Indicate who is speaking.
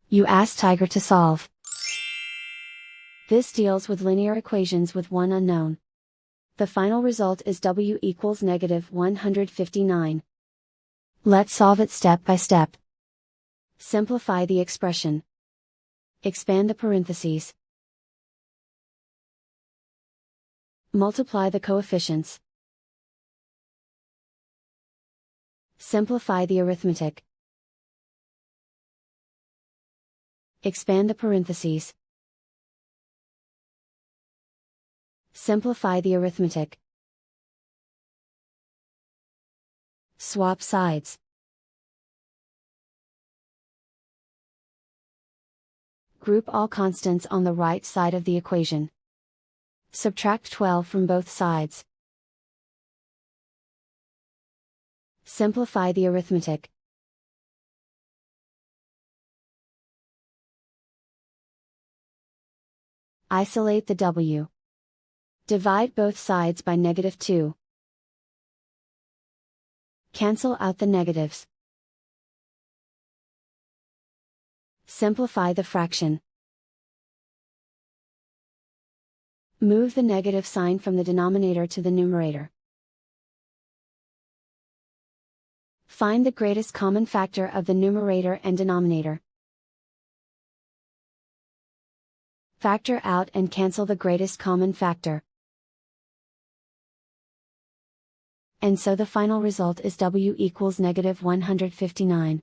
Speaker 1: You ask Tiger to solve. This deals with linear equations with one unknown. The final result is w equals -159. Let's solve it step by step. Simplify the expression. Expand the parentheses. Multiply the coefficients. Simplify the arithmetic. Expand the parentheses. Simplify the arithmetic. Swap sides. Group all constants on the right side of the equation. Subtract 12 from both sides. Simplify the arithmetic. Isolate the w. Divide both sides by -2. Cancel out the negatives. Simplify the fraction. Move the negative sign from the denominator to the numerator. Find the greatest common factor of the numerator and denominator. Factor out and cancel the greatest common factor. And so the final result is w equals -159.